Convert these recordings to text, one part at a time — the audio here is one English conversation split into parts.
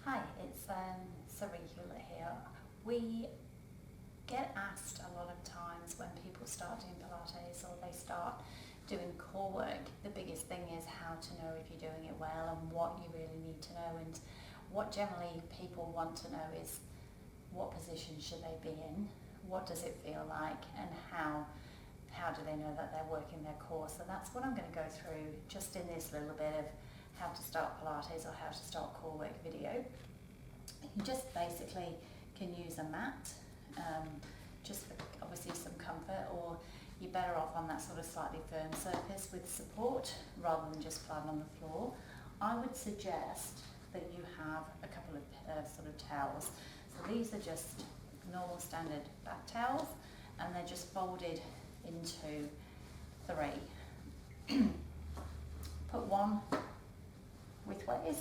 Hi, it's Sarah Hewlett here. We get asked a lot of times when people start doing Pilates or they start doing core work, the biggest thing is how to know if you're doing it well and what you really need to know. And what generally people want to know is what position should they be in, what does it feel like, and how do they know that they're working their core. So that's what I'm going to go through just in this little bit of how to start Pilates or how to start core work video. You just basically can use a mat, just for obviously some comfort, or you're better off on that sort of slightly firm surface with support rather than just flat on the floor. I would suggest that you have a couple of sort of towels. So these are just normal standard bath towels, and they're just folded into three. Put one widthways,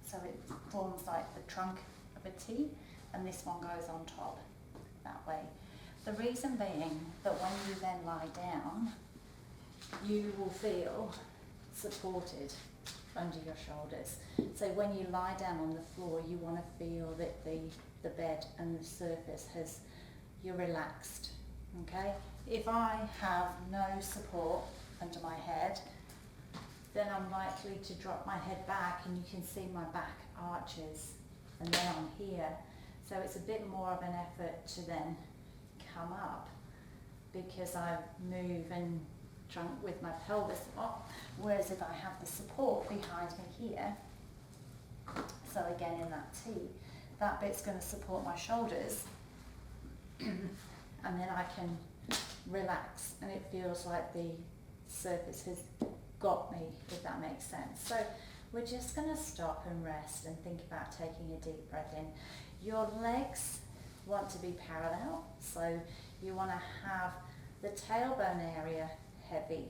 so it forms like the trunk of a T, and this one goes on top that way. The reason being that when you then lie down, you will feel supported under your shoulders. So when you lie down on the floor, you want to feel that the bed and the surface you're relaxed, okay? If I have no support under my head, then I'm likely to drop my head back, and you can see my back arches, and then I'm here. So it's a bit more of an effort to then come up because I move and trunk with my pelvis up, whereas if I have the support behind me here, so again in that T, that bit's going to support my shoulders, and then I can relax, and it feels like the surface has got me, if that makes sense. So we're just going to stop and rest and think about taking a deep breath in. Your legs want to be parallel, so you want to have the tailbone area heavy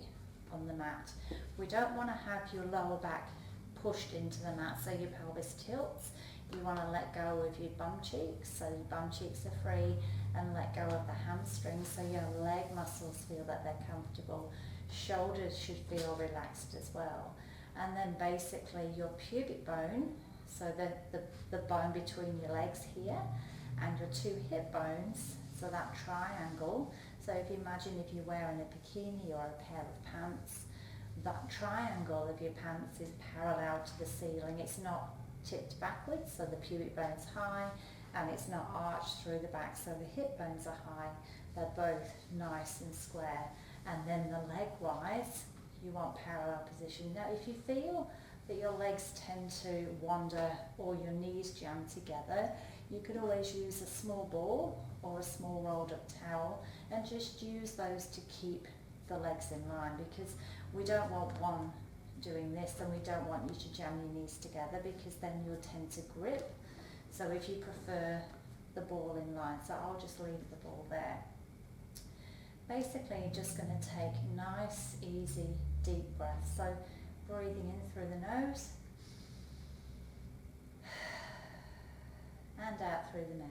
on the mat. We don't want to have your lower back pushed into the mat so your pelvis tilts. You want to let go of your bum cheeks, so your bum cheeks are free, and let go of the hamstrings so your leg muscles feel that they're comfortable. Shoulders should feel relaxed as well. And then basically your pubic bone, so the bone between your legs here, and your two hip bones, so that triangle. So if you imagine if you're wearing a bikini or a pair of pants, that triangle of your pants is parallel to the ceiling. It's not tipped backwards, so the pubic bone's high, and it's not arched through the back, so the hip bones are high. They're both nice and square. And then the leg wise, you want parallel position. Now if you feel that your legs tend to wander or your knees jam together, you could always use a small ball or a small rolled up towel and just use those to keep the legs in line, because we don't want one doing this and we don't want you to jam your knees together, because then you'll tend to grip. So if you prefer the ball in line, so I'll just leave the ball there. Basically, you're just going to take nice, easy, deep breaths. So breathing in through the nose and out through the mouth.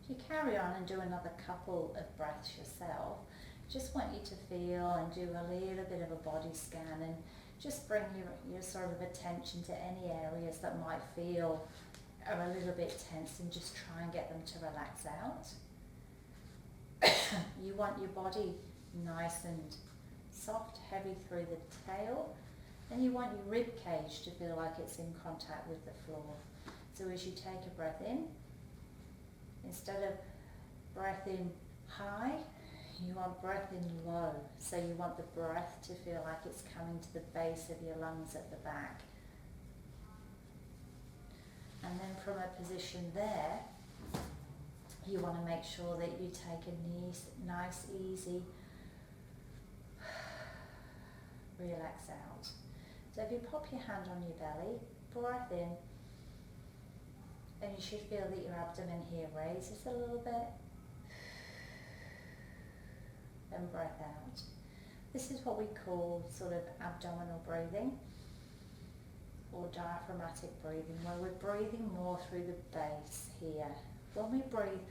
If you carry on and do another couple of breaths yourself, just want you to feel and do a little bit of a body scan, and just bring your sort of attention to any areas that might feel are a little bit tense, and just try and get them to relax out. You want your body nice and soft, heavy through the tail, and you want your rib cage to feel like it's in contact with the floor. So as you take a breath in, instead of breath in high, you want breath in low. So you want the breath to feel like it's coming to the base of your lungs at the back. And then from a position there, you want to make sure that you take a nice, easy relax out. So if you pop your hand on your belly, breath in, and you should feel that your abdomen here raises a little bit, and breath out. This is what we call sort of abdominal breathing, or diaphragmatic breathing, where we're breathing more through the base here. When we breathe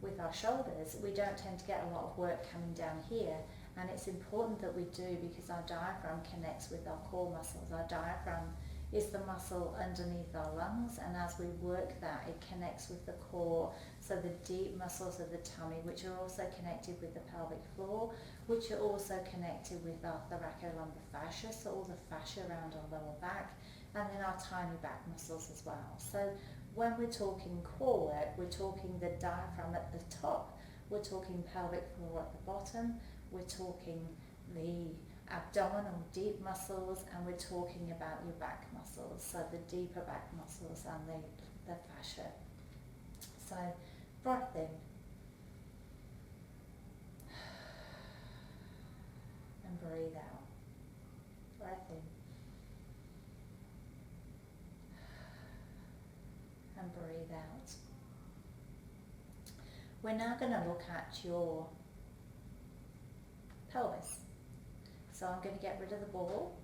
with our shoulders, we don't tend to get a lot of work coming down here, and it's important that we do because our diaphragm connects with our core muscles. Our diaphragm is the muscle underneath our lungs, and as we work that, it connects with the core, so the deep muscles of the tummy, which are also connected with the pelvic floor, which are also connected with our thoracolumbar fascia, so all the fascia around our lower back, and then our tiny back muscles as well. So when we're talking core work, we're talking the diaphragm at the top, we're talking pelvic floor at the bottom, we're talking the abdominal deep muscles, and we're talking about your back muscles, so the deeper back muscles and the fascia. So breath in and breathe out. Breath in and breathe out. We're now going to look at your pelvis. So I'm going to get rid of the ball,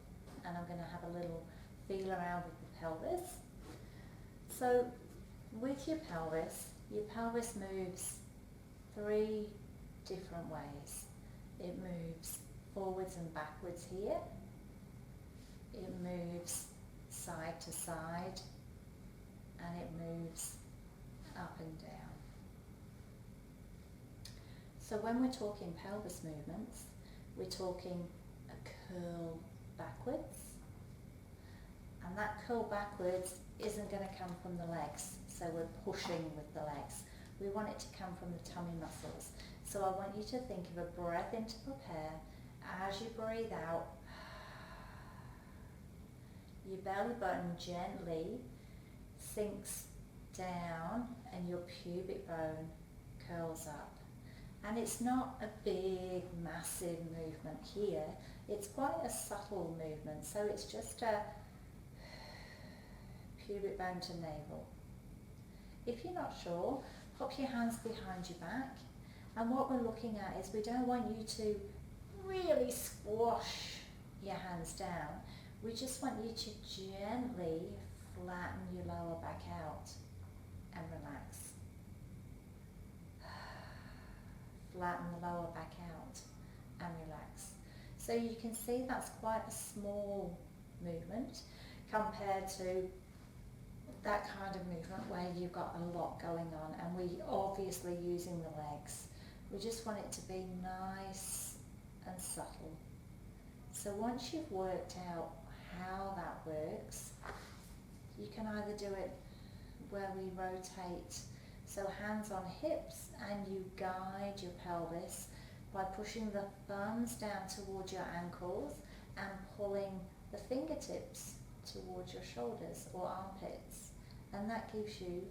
and I'm going to have a little feel around with the pelvis. So with your pelvis moves 3 different ways. It moves forwards and backwards here. It moves side to side, and it moves up and down. So when we're talking pelvis movements, we're talking a curl backwards, and that curl backwards isn't going to come from the legs, so we're pushing with the legs. We want it to come from the tummy muscles. So I want you to think of a breath in to prepare. As you breathe out, your belly button gently sinks down and your pubic bone curls up. And it's not a big, massive movement here. It's quite a subtle movement. So it's just a pubic bone to navel. If you're not sure, pop your hands behind your back. And what we're looking at is we don't want you to really squash your hands down. We just want you to gently flatten your lower back out and relax. Flatten the lower back out and relax. So you can see that's quite a small movement compared to that kind of movement where you've got a lot going on, and we're obviously using the legs. We just want it to be nice and subtle. So once you've worked out how that works, you can either do it where we rotate, so hands on hips, and you guide your pelvis by pushing the thumbs down towards your ankles and pulling the fingertips towards your shoulders or armpits, and that gives you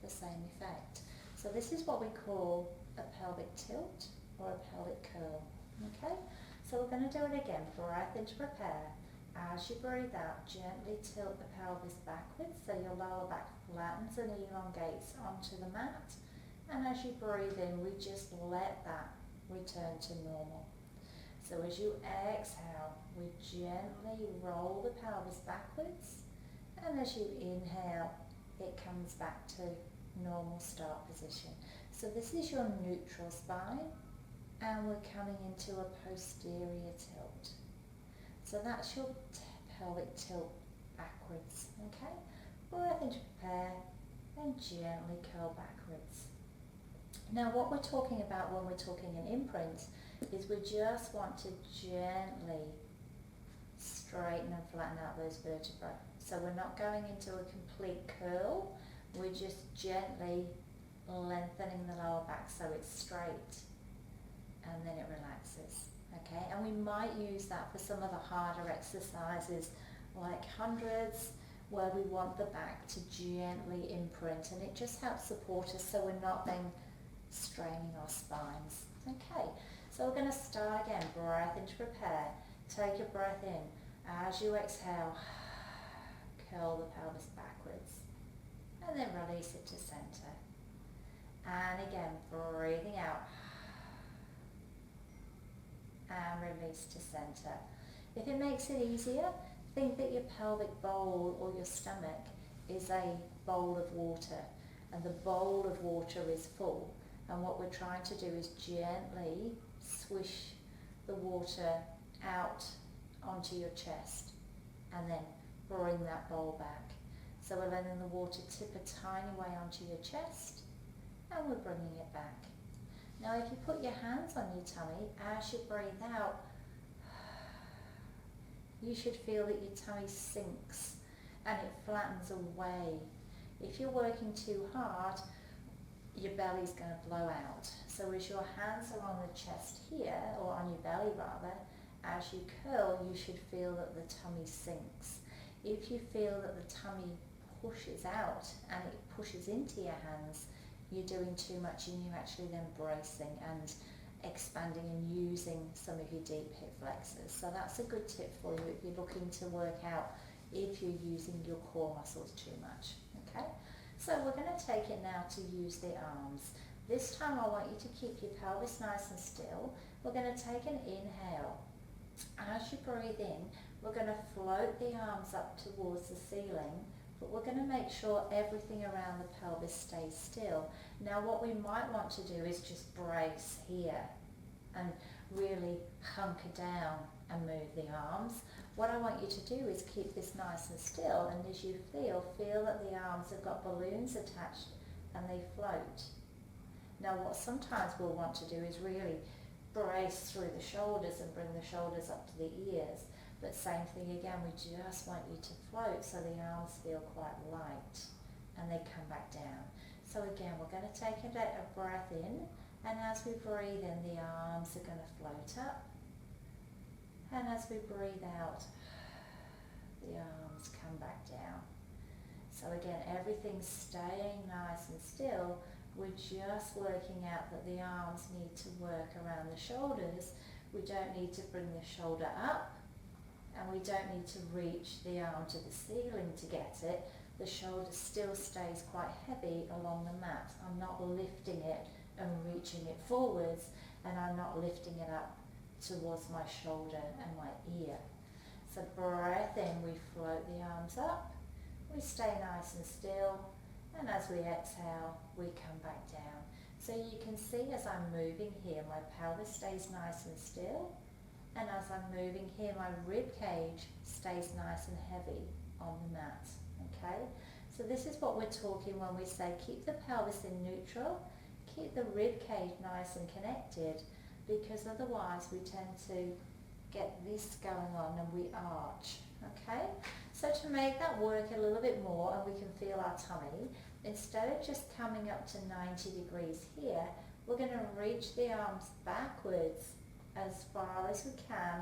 the same effect. So this is what we call a pelvic tilt or a pelvic curl. Okay, so we're going to do it again. Breath in to prepare. As you breathe out, gently tilt the pelvis backwards so your lower back flattens and elongates onto the mat. And as you breathe in, we just let that return to normal. So as you exhale, we gently roll the pelvis backwards, and as you inhale, it comes back to normal start position. So this is your neutral spine, and we're coming into a posterior tilt. So that's your pelvic tilt backwards, okay? Breath in to prepare, and gently curl backwards. Now what we're talking about when we're talking an imprint is we just want to gently straighten and flatten out those vertebrae. So we're not going into a complete curl, we're just gently lengthening the lower back so it's straight, and then it relaxes. Okay, and we might use that for some of the harder exercises like hundreds, where we want the back to gently imprint, and it just helps support us so we're not then straining our spines. Okay, so we're going to start again. Breath in to prepare. Take a breath in. As you exhale, curl the pelvis backwards, and then release it to center. And again, breathing out. And release to center. If it makes it easier, think that your pelvic bowl or your stomach is a bowl of water, and the bowl of water is full, And what we're trying to do is gently swish the water out onto your chest and then bring that bowl back. So we're letting the water tip a tiny way onto your chest and we're bringing it back. Now if you put your hands on your tummy, as you breathe out, you should feel that your tummy sinks and it flattens away. If you're working too hard, your belly's going to blow out. So as your hands are on the chest here, or on your belly rather, as you curl, you should feel that the tummy sinks. If you feel that the tummy pushes out and it pushes into your hands, you're doing too much and you're actually then bracing and expanding and using some of your deep hip flexors. So that's a good tip for you if you're looking to work out if you're using your core muscles too much. Okay, so we're going to take it now to use the arms. This time I want you to keep your pelvis nice and still. We're going to take an inhale. As you breathe in, we're going to float the arms up towards the ceiling, but we're going to make sure everything around the pelvis stays still. Now what we might want to do is just brace here and really hunker down and move the arms. What I want you to do is keep this nice and still, and as you feel that the arms have got balloons attached and they float. Now what sometimes we'll want to do is really brace through the shoulders and bring the shoulders up to the ears. But same thing again, we just want you to float so the arms feel quite light and they come back down. So again, we're going to take a breath in, and as we breathe in, the arms are going to float up. And as we breathe out, the arms come back down. So again, everything's staying nice and still. We're just working out that the arms need to work around the shoulders. We don't need to bring the shoulder up, and we don't need to reach the arm to the ceiling to get it. The shoulder still stays quite heavy along the mat. I'm not lifting it and reaching it forwards, and I'm not lifting it up towards my shoulder and my ear. So breath in, we float the arms up, we stay nice and still, and as we exhale, we come back down. So you can see as I'm moving here, my pelvis stays nice and still, and as I'm moving here, my rib cage stays nice and heavy on the mat. Okay? So this is what we're talking when we say keep the pelvis in neutral, keep the rib cage nice and connected, because otherwise we tend to get this going on and we arch. Okay? So to make that work a little bit more and we can feel our tummy, instead of just coming up to 90 degrees here, we're going to reach the arms backwards as far as we can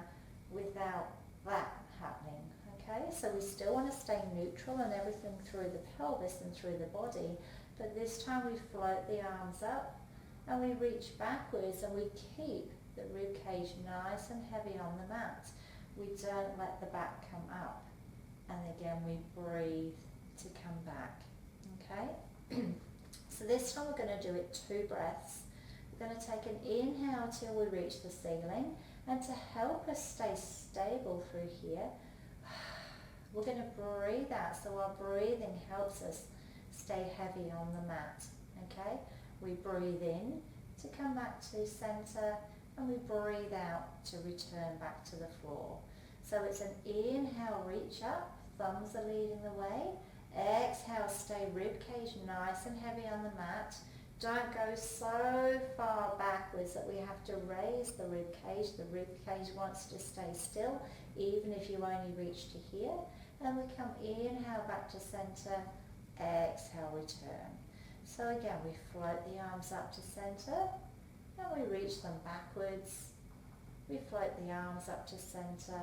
without that happening. Okay, so we still want to stay neutral and everything through the pelvis and through the body, but this time we float the arms up and we reach backwards and we keep the rib cage nice and heavy on the mat. We don't let the back come up, and again we breathe to come back. Okay, so this time we're going to do it 2 breaths. We're going to take an inhale till we reach the ceiling, and to help us stay stable through here, we're going to breathe out, so our breathing helps us stay heavy on the mat. Okay, we breathe in to come back to center, and we breathe out to return back to the floor. So it's an inhale, reach up, thumbs are leading the way. Exhale, stay rib cage nice and heavy on the mat. Don't go so far backwards that we have to raise the rib cage. The rib cage wants to stay still, even if you only reach to here. And we come inhale back to center, exhale, return. So again, we float the arms up to center, and we reach them backwards. We float the arms up to center,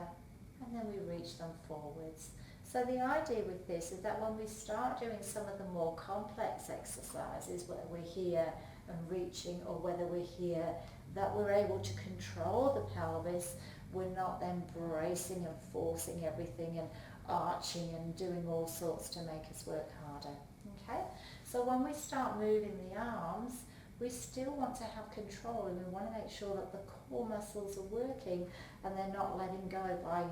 and then we reach them forwards. So the idea with this is that when we start doing some of the more complex exercises, whether we're here and reaching or whether we're here, that we're able to control the pelvis. We're not then bracing and forcing everything and arching and doing all sorts to make us work harder. Okay? So when we start moving the arms, we still want to have control, and we want to make sure that the core muscles are working and they're not letting go by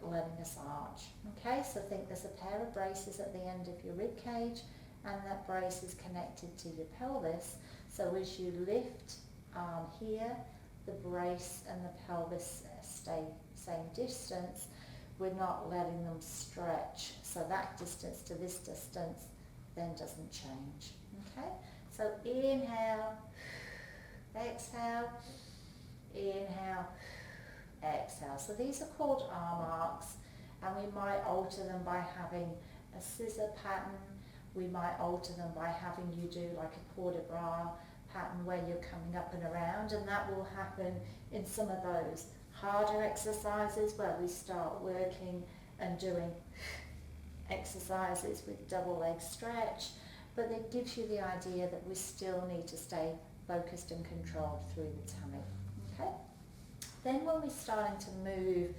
letting us arch. Okay, so think there's a pair of braces at the end of your rib cage, and that brace is connected to your pelvis. So as you lift here, the brace and the pelvis stay same distance. We're not letting them stretch. So that distance to this distance then doesn't change. Okay? So inhale, exhale, inhale, exhale. So these are called arm arcs, and we might alter them by having a scissor pattern. We might alter them by having you do like a port de bras pattern where you're coming up and around, and that will happen in some of those harder exercises where we start working and doing exercises with double leg stretch, but it gives you the idea that we still need to stay focused and controlled through the tummy. Okay? Then when we're starting to move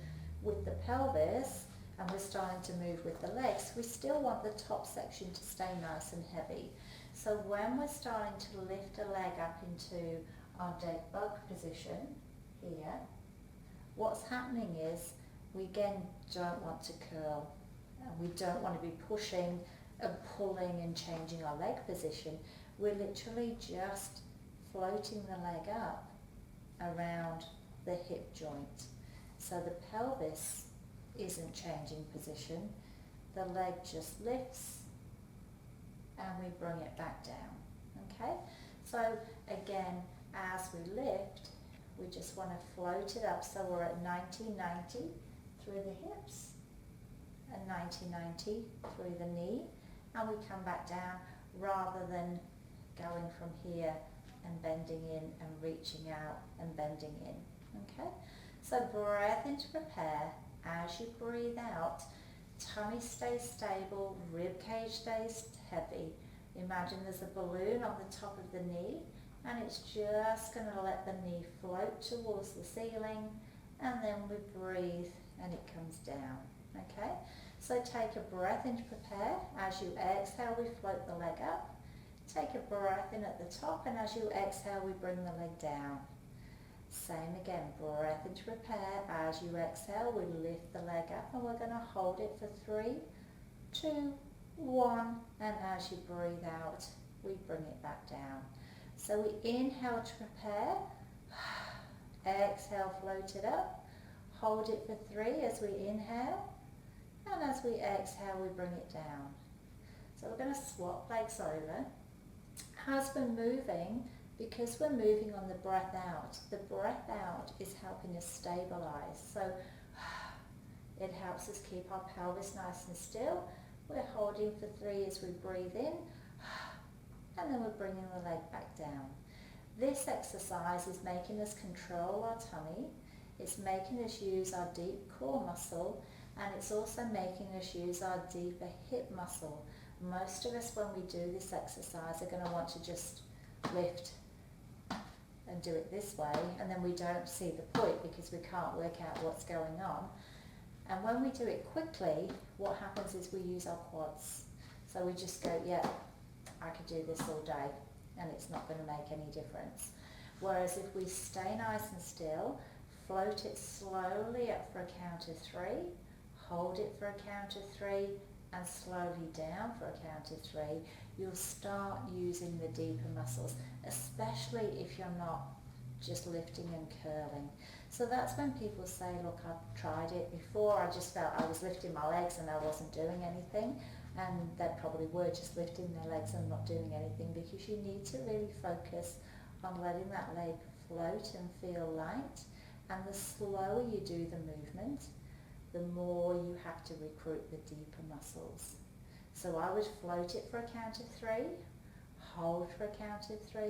with the pelvis and we're starting to move with the legs, we still want the top section to stay nice and heavy. So when we're starting to lift a leg up into our dead bug position here, what's happening is we again don't want to curl, and we don't want to be pushing and pulling and changing our leg position. We're literally just floating the leg up around the hip joint. So the pelvis isn't changing position, the leg just lifts and we bring it back down. Okay? So again, as we lift, we just want to float it up, so we're at 90-90 through the hips and 90-90 through the knee, and we come back down rather than going from here and bending in and reaching out and bending in. Okay? So breath in to prepare. As you breathe out, tummy stays stable, rib cage stays heavy. Imagine there's a balloon on the top of the knee, and it's just going to let the knee float towards the ceiling, and then we breathe and it comes down. Okay? So take a breath in to prepare. As you exhale, we float the leg up. Take a breath in at the top, and as you exhale, we bring the leg down. Same again, breath in to prepare. As you exhale, we lift the leg up, and we're going to hold it for 3, 2, 1, and as you breathe out, we bring it back down. So we inhale to prepare, exhale, float it up, hold it for 3 as we inhale, and as we exhale, we bring it down. So we're going to swap legs over. As we're moving, because we're moving on the breath out is helping us stabilize. So it helps us keep our pelvis nice and still. We're holding for 3 as we breathe in, and then we're bringing the leg back down. This exercise is making us control our tummy, it's making us use our deep core muscle, and it's also making us use our deeper hip muscle. Most of us, when we do this exercise, are going to want to just lift and do it this way, and then we don't see the point because we can't work out what's going on. And when we do it quickly, what happens is we use our quads. So we just go, yeah, I could do this all day, and it's not going to make any difference. Whereas if we stay nice and still, float it slowly up for a count of 3, hold it for a count of 3, and slowly down for a count of 3, you'll start using the deeper muscles, especially if you're not just lifting and curling. So that's when people say, look, I've tried it before, I just felt I was lifting my legs and I wasn't doing anything, and they probably were just lifting their legs and not doing anything, because you need to really focus on letting that leg float and feel light, and the slower you do the movement, the more you have to recruit the deeper muscles. So I would float it for a count of 3, hold for a count of 3,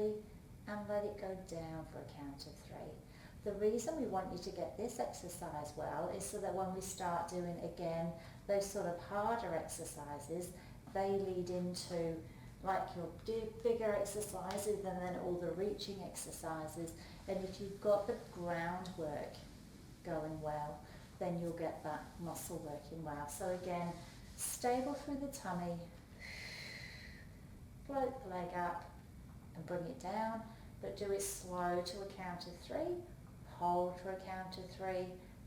and let it go down for a count of 3. The reason we want you to get this exercise well is so that when we start doing, again, those sort of harder exercises, they lead into like your bigger exercises and then all the reaching exercises. And if you've got the groundwork going well, then you'll get that muscle working well. So again, stable through the tummy, float the leg up and bring it down, but do it slow to a count of 3, hold for a count of 3,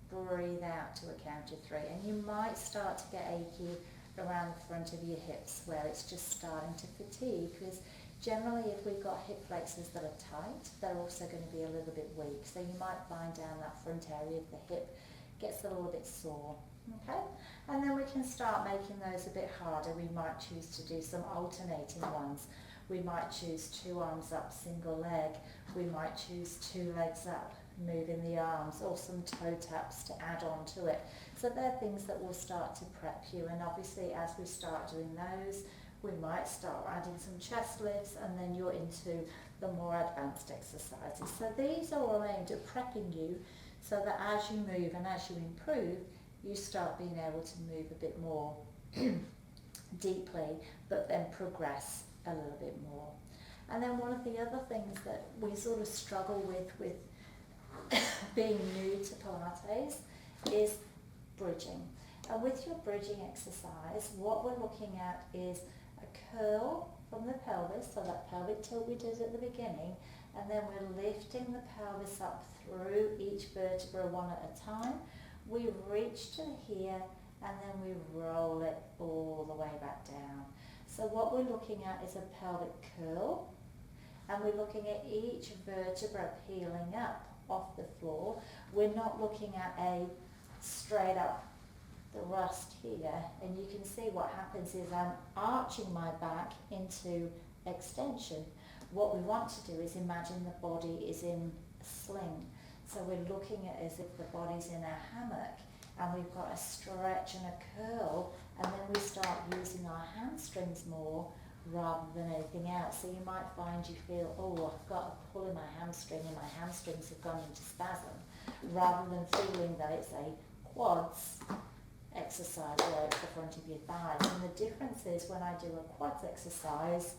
breathe out to a count of 3. And you might start to get achy around the front of your hips where it's just starting to fatigue, because generally if we've got hip flexors that are tight, they're also going to be a little bit weak. So you might find down that front area of the hip gets a little bit sore. Okay, and then we can start making those a bit harder. We might choose to do some alternating ones. We might choose 2 arms up, single leg. We might choose 2 legs up, moving the arms, or some toe taps to add on to it. So they're things that will start to prep you, and obviously as we start doing those, we might start adding some chest lifts, and then you're into the more advanced exercises. So these are all aimed at prepping you so that as you move and as you improve, you start being able to move a bit more deeply, but then progress a little bit more. And then one of the other things that we sort of struggle with being new to Pilates is bridging. And with your bridging exercise, what we're looking at is a curl from the pelvis, so that pelvic tilt we did at the beginning, and then we're lifting the pelvis up through each vertebra one at a time. We reach to here, and then we roll it all the way back down. So what we're looking at is a pelvic curl, and we're looking at each vertebra peeling up off the floor. We're not looking at a straight up thrust here, and you can see what happens is I'm arching my back into extension. What we want to do is imagine the body is in a sling. So we're looking at as if the body's in a hammock, and we've got a stretch and a curl, and then we start using our hamstrings more rather than anything else. So you might find you feel, oh, I've got a pull in my hamstring and my hamstrings have gone into spasm, rather than feeling that it's a quads exercise where it's the front of your thighs. And the difference is when I do a quads exercise,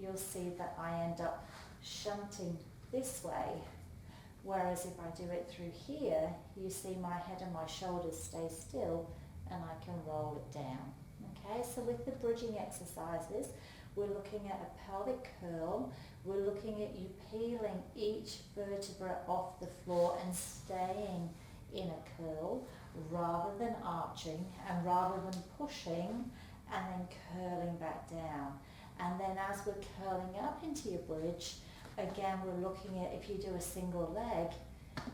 you'll see that I end up shunting this way. Whereas if I do it through here, you see my head and my shoulders stay still, and I can roll it down. Okay, so with the bridging exercises, we're looking at a pelvic curl. We're looking at you peeling each vertebra off the floor and staying in a curl rather than arching, and rather than pushing and then curling back down. And then as we're curling up into your bridge, again, we're looking at, if you do a single leg,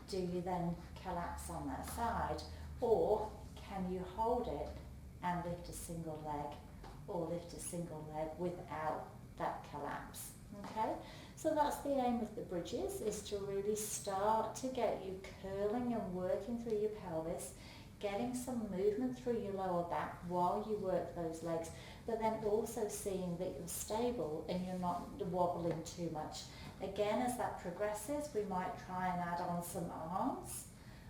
do you then collapse on that side? Or can you hold it and lift a single leg, or lift a single leg without that collapse? Okay, so that's the aim of the bridges, is to really start to get you curling and working through your pelvis, getting some movement through your lower back while you work those legs, but then also seeing that you're stable and you're not wobbling too much. Again, as that progresses, we might try and add on some arms.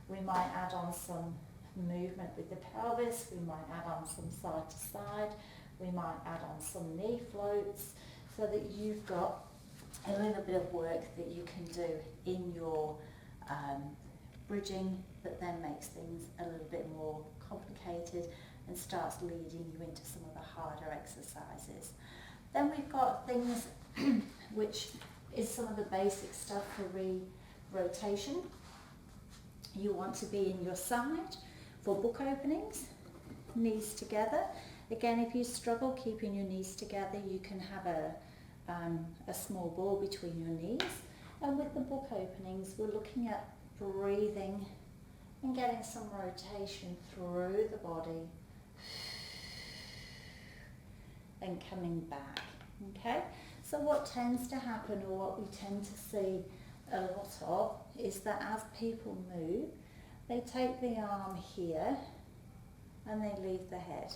We might add on some movement with the pelvis. We might add on some side to side. We might add on some knee floats, so that you've got a little bit of work that you can do in your bridging, that then makes things a little bit more complicated and starts leading you into some of the harder exercises. Then we've got things which is some of the basic stuff for rotation. You want to be in your side for book openings, knees together. Again, if you struggle keeping your knees together, you can have a small ball between your knees. And with the book openings, we're looking at breathing and getting some rotation through the body and coming back. Okay, so what tends to happen, or what we tend to see a lot of, is that as people move, they take the arm here and they leave the head.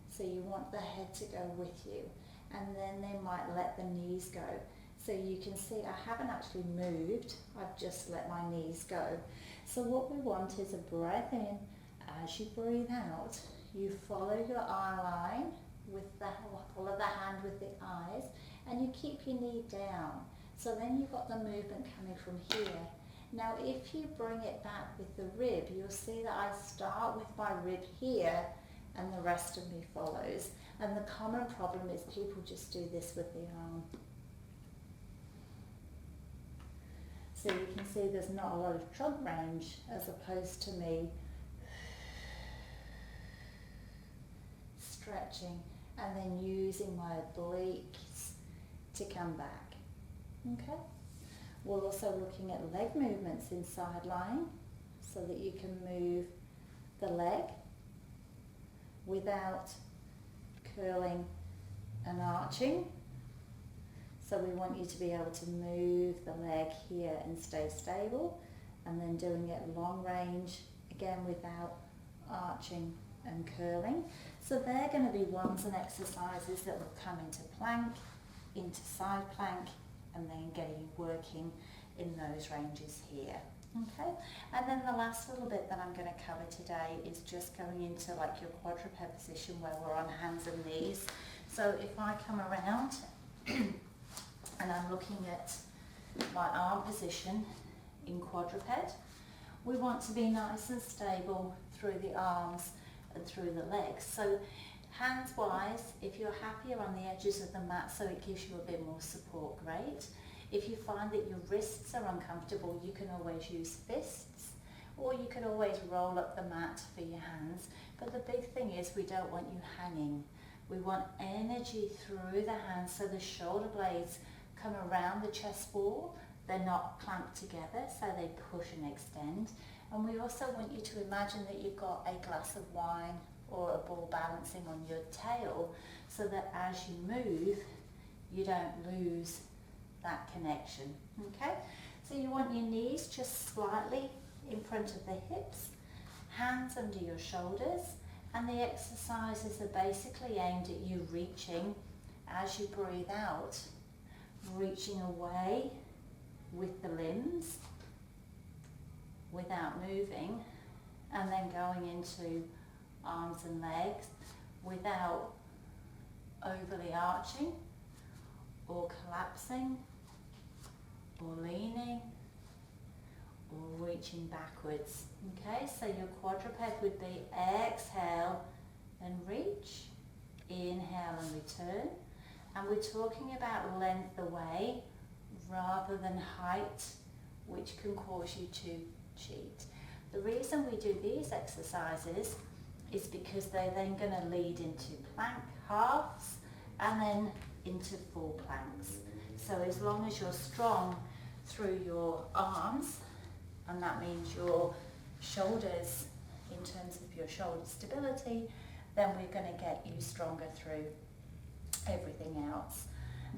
So you want the head to go with you, and then they might let the knees go. So you can see I haven't actually moved, I've just let my knees go. So what we want is a breath in. As you breathe out, you follow your eye line with follow the hand with the eyes, and you keep your knee down. So then you've got the movement coming from here. Now if you bring it back with the rib, you'll see that I start with my rib here and the rest of me follows. And the common problem is people just do this with the arm. So you can see there's not a lot of trunk range, as opposed to me stretching, and then using my obliques to come back. Okay? We're also looking at leg movements in side lying, so that you can move the leg without curling and arching. So we want you to be able to move the leg here and stay stable, and then doing it long range, again without arching and curling. So they're going to be ones and exercises that will come into plank, into side plank, and then getting you working in those ranges here. Okay, and then the last little bit that I'm going to cover today is just going into like your quadruped position where we're on hands and knees. So if I come around and I'm looking at my arm position in quadruped, we want to be nice and stable through the arms and through the legs. So hands wise, if you're happier on the edges of the mat so it gives you a bit more support, great. If you find that your wrists are uncomfortable, you can always use fists, or you can always roll up the mat for your hands. But the big thing is we don't want you hanging. We want energy through the hands so the shoulder blades come around the chest wall. They're not clamped together, so they push and extend. And we also want you to imagine that you've got a glass of wine or a ball balancing on your tail, so that as you move, you don't lose that connection. Okay, so you want your knees just slightly in front of the hips, hands under your shoulders, and the exercises are basically aimed at you reaching as you breathe out, reaching away with the limbs without moving, and then going into arms and legs without overly arching or collapsing or leaning or reaching backwards. Okay, so your quadruped would be exhale and reach, inhale and return. And we're talking about length away rather than height, which can cause you to cheat. The reason we do these exercises is because they're then going to lead into plank halves and then into full planks. So as long as you're strong through your arms, and that means your shoulders in terms of your shoulder stability, then we're going to get you stronger through everything else.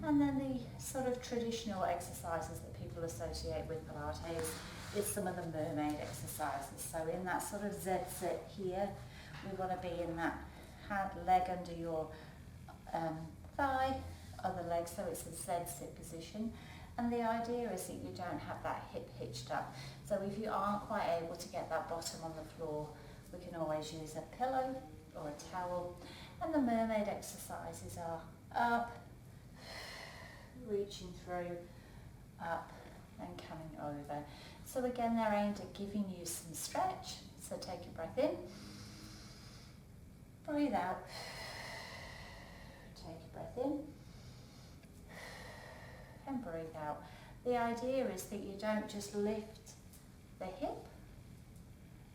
And then the sort of traditional exercises that people associate with Pilates is some of the mermaid exercises. So in that sort of Z sit here, we want to be in that leg under your thigh, other leg, so it's a Z sit position. And the idea is that you don't have that hip hitched up. So if you aren't quite able to get that bottom on the floor, we can always use a pillow or a towel. And the mermaid exercises are up, reaching through, up and coming over. So again, they're aimed at giving you some stretch. So take a breath in, breathe out, take a breath in and breathe out. The idea is that you don't just lift the hip.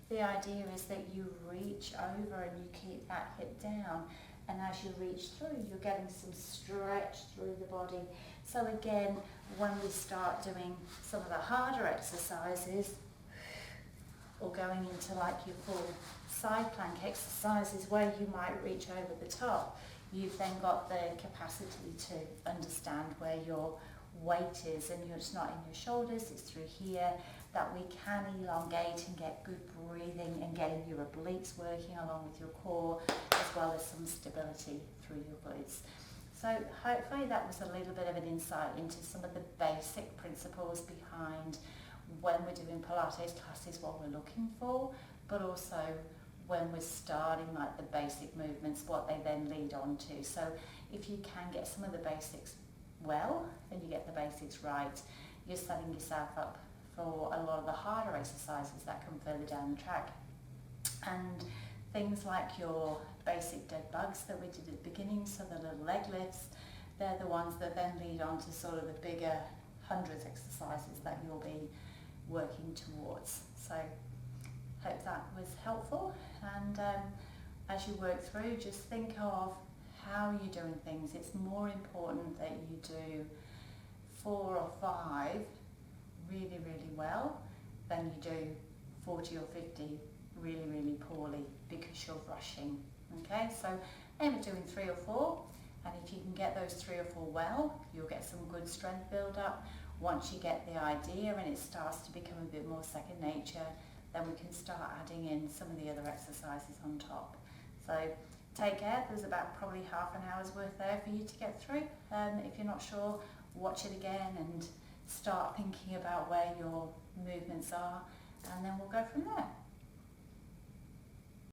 The idea is that you reach over and you keep that hip down, and as you reach through, you're getting some stretch through the body. So again, when we start doing some of the harder exercises, or going into like your full side plank exercises where you might reach over the top, you've then got the capacity to understand where your weight is, and it's not in your shoulders, it's through here, that we can elongate and get good breathing and getting your obliques working along with your core, as well as some stability through your glutes. So hopefully that was a little bit of an insight into some of the basic principles behind when we're doing Pilates classes, what we're looking for, but also when we're starting like the basic movements, what they then lead on to. So if you can get some of the basics well, and you get the basics right, you're setting yourself up for a lot of the harder exercises that come further down the track. And things like your basic dead bugs that we did at the beginning, so the little leg lifts, they're the ones that then lead on to sort of the bigger hundreds exercises that you'll be working towards. So hope that was helpful, and as you work through, just think of how you're doing things. It's more important that you do 4 or 5 really, really well than you do 40 or 50 really, really poorly because you're rushing. Okay, so aim at doing 3 or 4, and if you can get those 3 or 4 well, you'll get some good strength build up. Once you get the idea and it starts to become a bit more second nature, then we can start adding in some of the other exercises on top. So take care. There's about probably half an hour's worth there for you to get through. If you're not sure, watch it again and start thinking about where your movements are, and then we'll go from there.